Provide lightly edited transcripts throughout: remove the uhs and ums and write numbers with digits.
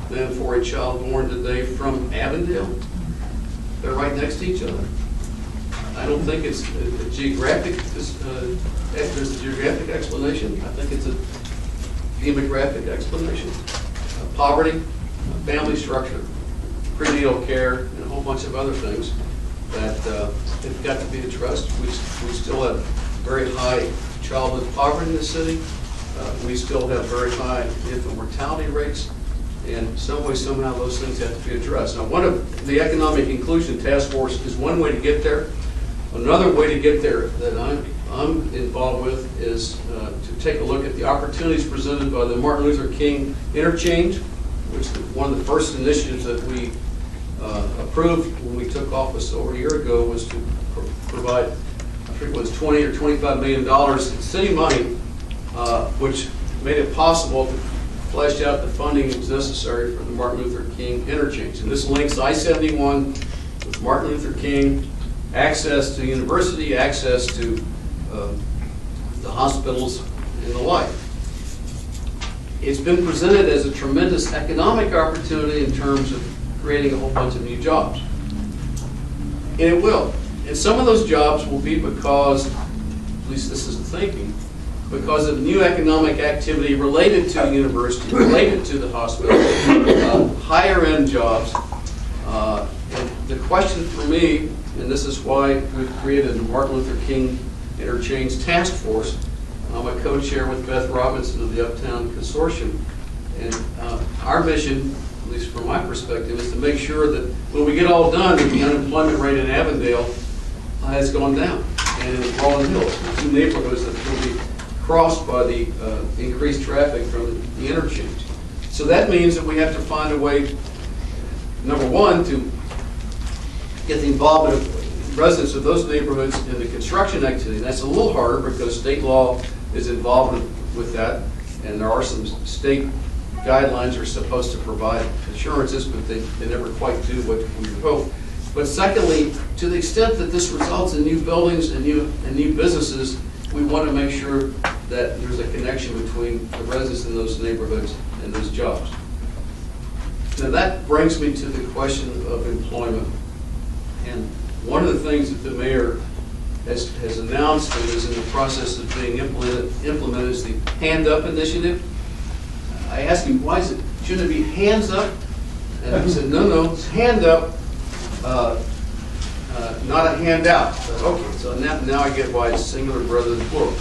than for a child born today from Avondale. They're right next to each other. I don't think it's a geographic, there's a geographic explanation. I think it's a demographic explanation. Poverty, family structure, prenatal care, and a whole bunch of other things that have got to be addressed. We still have very high childhood poverty in the city. We still have very high infant mortality rates. And some way, somehow, those things have to be addressed. Now, one of the Economic Inclusion Task Force is one way to get there. Another way to get there that I'm involved with is to take a look at the opportunities presented by the Martin Luther King Interchange, which is one of the first initiatives that we approved when we took office over a year ago, was to provide, I think it was $20 or $25 million in city money, which made it possible to flesh out the funding that was necessary for the Martin Luther King Interchange. And this links I-71 with Martin Luther King, access to university, access to the hospitals, and the like. It's been presented as a tremendous economic opportunity in terms of creating a whole bunch of new jobs. And it will. And some of those jobs will be because, at least this is the thinking, because of new economic activity related to the university, related to the hospital, higher end jobs. And the question for me, and this is why we've created the Martin Luther King Interchange Task Force. I'm a co-chair with Beth Robinson of the Uptown Consortium. And our mission, at least from my perspective, is to make sure that when we get all done, that the unemployment rate in Avondale has gone down. And in Rolling Hills, the two neighborhoods that will be crossed by the increased traffic from the interchange. So that means that we have to find a way, number one, to get the involvement of residents of those neighborhoods in the construction activity. That's a little harder because state law is involved with that, and there are some state guidelines are supposed to provide assurances, but they never quite do what we would hope. But secondly, to the extent that this results in new buildings and new businesses, we want to make sure that there's a connection between the residents in those neighborhoods and those jobs. Now that brings me to the question of employment. And one of the things that the mayor has announced and is in the process of being implemented is the Hand Up initiative. I asked him, why shouldn't it be hands up? And he said, no, it's hand up, not a handout. Okay, so now I get why it's singular rather than plural.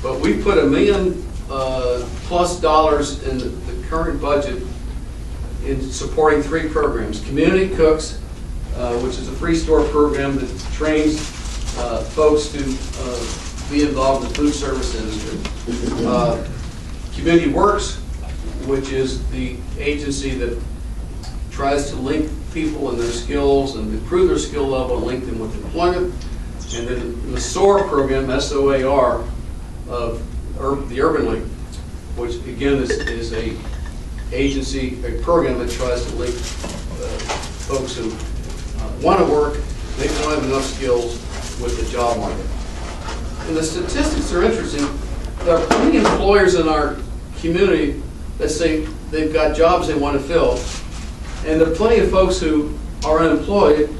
But we put $1 million plus in the current budget in supporting 3 programs. Community Cooks, which is a free store program that trains folks to be involved in the food service industry. Community Works, which is the agency that tries to link people and their skills and improve their skill level and link them with employment. And then the SOAR program, S-O-A-R, of the Urban League, which again is a agency, a program that tries to link folks who want to work, they don't have enough skills with the job market. And the statistics are interesting. There are plenty of employers in our community that say they've got jobs they want to fill, and there are plenty of folks who are unemployed.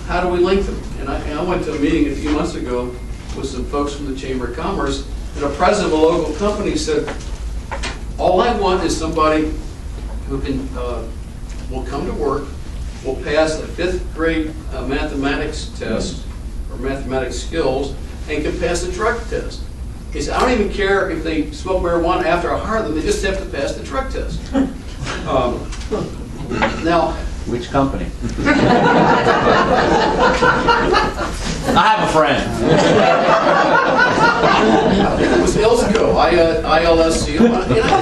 How do we link them? And I went to a meeting a few months ago with some folks from the Chamber of Commerce, and a president of a local company said, all I want is somebody who will come to work, will pass a 5th grade mathematics test or mathematics skills, and can pass a drug test. He said, I don't even care if they smoke marijuana after I hire them, they just have to pass the drug test. Now, which company? I have a friend. It was Ilsco, I-L-S-C-O.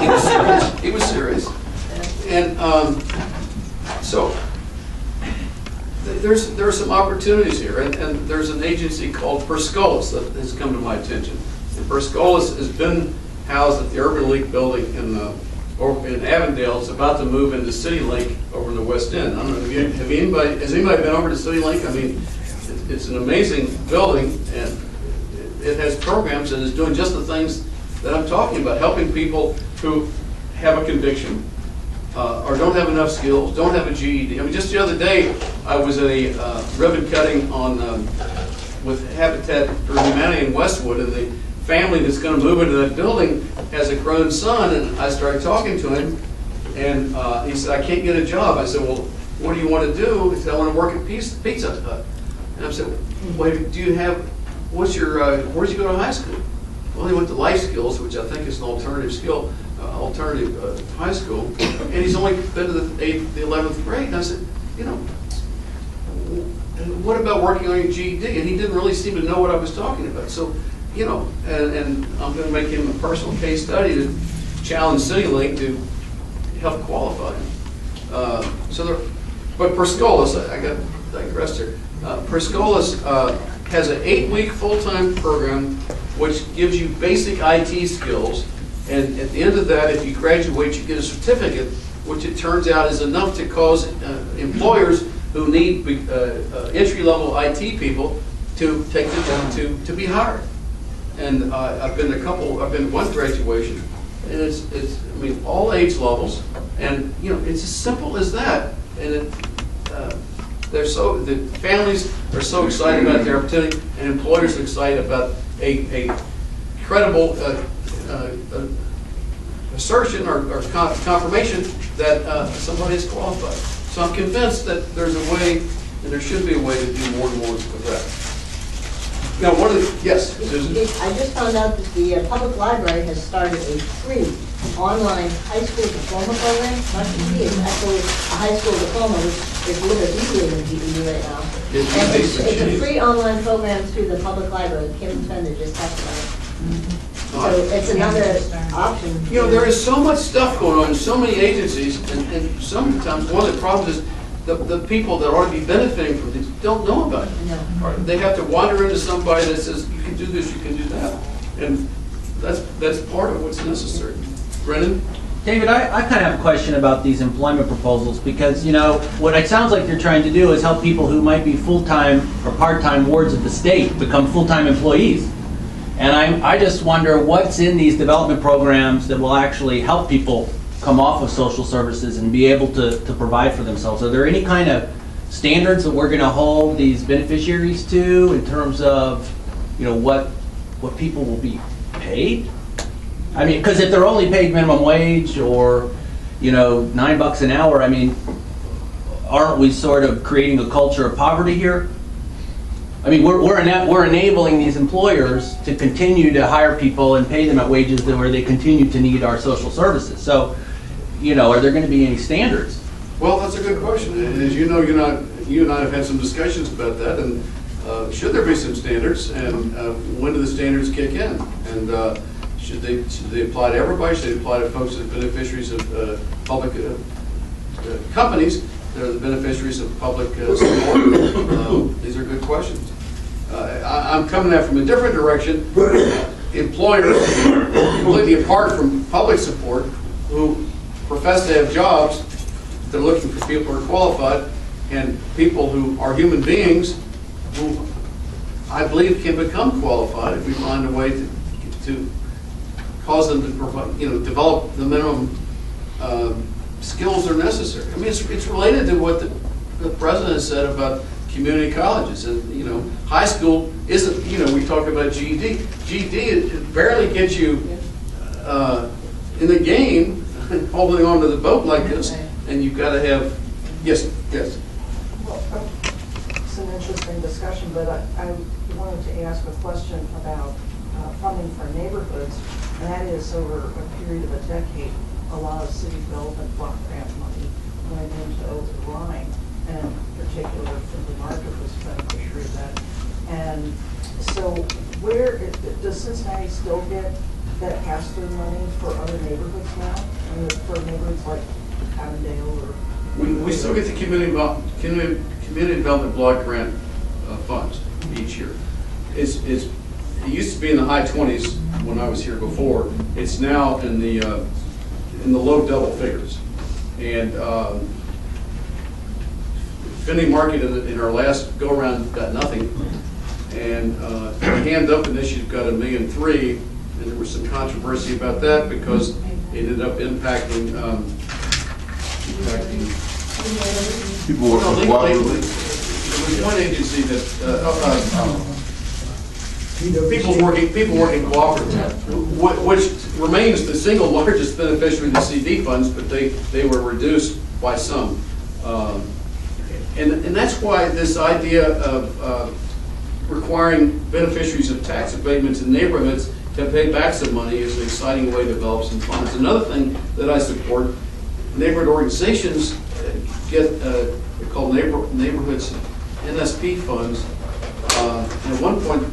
He was serious. He was serious. And so there are some opportunities here, and there's an agency called Perscolis that has come to my attention. And Perscolis has been housed at the Urban League building in Avondale. It's about to move into City Link over in the West End. I don't know, has anybody been over to City Link? I mean, it's an amazing building, and it has programs and is doing just the things that I'm talking about, helping people who have a conviction or don't have enough skills, don't have a GED. I mean, just the other day, I was at a ribbon cutting on with Habitat for Humanity in Westwood, and the family that's going to move into that building has a grown son, and I started talking to him, and he said, I can't get a job. I said, well, what do you want to do? He said, I want to work at Pizza Hut. And I said, wait, do you have, what's your, where'd you go to high school? Well, he went to Life Skills, which I think is an alternative skill, alternative high school, and he's only been to the 11th grade. And I said, you know, what about working on your GED? And he didn't really seem to know what I was talking about. So, you know, and I'm going to make him a personal case study to challenge CityLink to help qualify him. But Perscolas, I got digressed here. Perscolas has an 8-week full-time program which gives you basic IT skills, and at the end of that, if you graduate, you get a certificate, which it turns out is enough to cause employers who need entry-level IT people to take the job to be hired. And I've been to one graduation, and it's I mean, all age levels, and you know, it's as simple as that. And the families are so excited about their opportunity, and employers are excited about a credible assertion or confirmation that somebody is qualified. So I'm convinced that there's a way, and there should be a way to do more and more with that. Now, yes, Susan? I just found out that the public library has started a free online high school diploma program. Not GED, it's actually a high school diploma, which is a little bit easier than GED right now. And it's a free online program through the public library. Kim Fender just talked about it. So it's another option. You know, there is so much stuff going on in so many agencies, and sometimes one of the problems is the people that ought to be benefiting from this don't know about it. No. Or they have to wander into somebody that says, you can do this, you can do that. And that's part of what's necessary. Brennan? David, I kind of have a question about these employment proposals because, you know, what it sounds like you're trying to do is help people who might be full-time or part-time wards of the state become full-time employees. And I just wonder what's in these development programs that will actually help people come off of social services and be able to provide for themselves. Are there any kind of standards that we're going to hold these beneficiaries to in terms of, you know, what people will be paid? I mean, because if they're only paid minimum wage or, you know, $9 an hour, I mean, aren't we sort of creating a culture of poverty here? I mean, we're enabling these employers to continue to hire people and pay them at wages where they continue to need our social services. So, you know, are there going to be any standards? Well, that's a good question. And as you know, you and I have had some discussions about that. And should there be some standards? And when do the standards kick in? And should they apply to everybody? Should they apply to folks that are beneficiaries of public companies that are the beneficiaries of public support? These are good questions. I'm coming at it from a different direction. Employers, completely apart from public support, who profess to have jobs, they're looking for people who are qualified, and people who are human beings who I believe can become qualified if we find a way to cause them to provide, you know, develop the minimum skills that are necessary. I mean, it's related to what the president said about community colleges. And, you know, high school isn't, you know, we talk about GED. GED, it barely gets you in the game, holding on to the boat like this, and you've got to have, yes. Well, it's an interesting discussion, but I wanted to ask a question about funding for neighborhoods, and that is over a period of a decade, a lot of city development block grant money went into Over the Rhine, and in particular, the market was beneficiary of that. And so where, does Cincinnati still get that pass-through money for other neighborhoods now? I mean, for neighborhoods like Avondale or? We still get the community development block grant funds each year. It used to be in the high 20s when I was here before. It's now in the low double figures. And Finney Market in our last go-around got nothing. And Hand Up Initiative got $1.3 million, and there was some controversy about that because it ended up impacting impacting. People work No, for legally, cooperative. there was one agency that, people working cooperative, which remains the single largest beneficiary of the CD funds, but they were reduced by some. And that's why this idea of requiring beneficiaries of tax abatements in neighborhoods to pay back some money is an exciting way to develop some funds. Another thing that I support, neighborhood organizations get, they're called neighborhoods NSP funds. And at one point,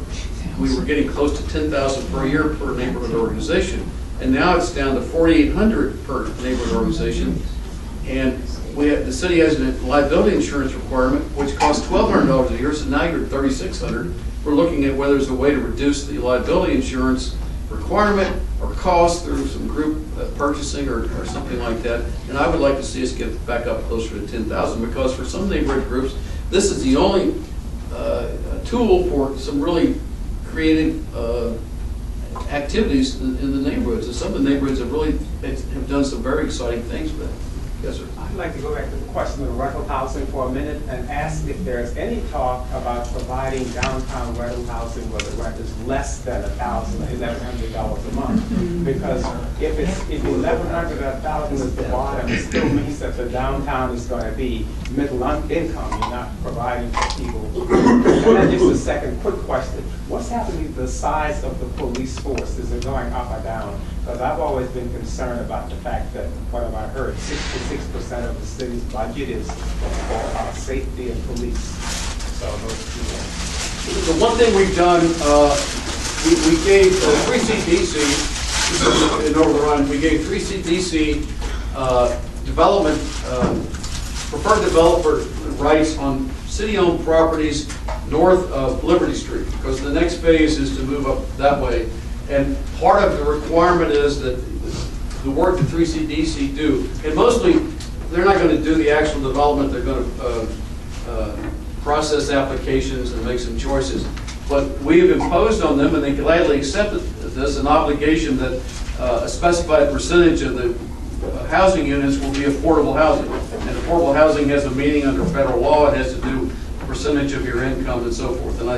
we were getting close to $10,000 per year per neighborhood organization. And now it's down to $4,800 per neighborhood organization. And the city has a liability insurance requirement, which costs $1,200 a year, so now you're at $3,600. We're looking at whether there's a way to reduce the liability insurance requirement or cost through some group purchasing or something like that. And I would like to see us get back up closer to $10,000, because for some neighborhood groups, this is the only tool for some really creative activities in the neighborhoods. And some of the neighborhoods have done some very exciting things with it. Yes, sir. I'd like to go back to the question of rental housing for a minute and ask if there's any talk about providing downtown rental housing where the rent is less than $1,100 a month. Because if $1,100 or $1,000 is the bottom, it still means that the downtown is going to be middle income. You're not providing for people. And then just a second quick question. What's happening to the size of the police force? Is it going up or down? Because I've always been concerned about the fact that, what have I heard, 66% of the city's budget is for safety and police. So those two things. The one thing we've done, we gave 3CDC, in overrun, we gave 3CDC development, preferred developer rights on city-owned properties north of Liberty Street, because the next phase is to move up that way. And part of the requirement is that the work that 3CDC do, and mostly they're not going to do the actual development, they're going to process applications and make some choices. But we have imposed on them, and they gladly accepted this, an obligation that a specified percentage of the housing units will be affordable housing. And affordable housing has a meaning under federal law. It has to do percentage of your income and so forth. And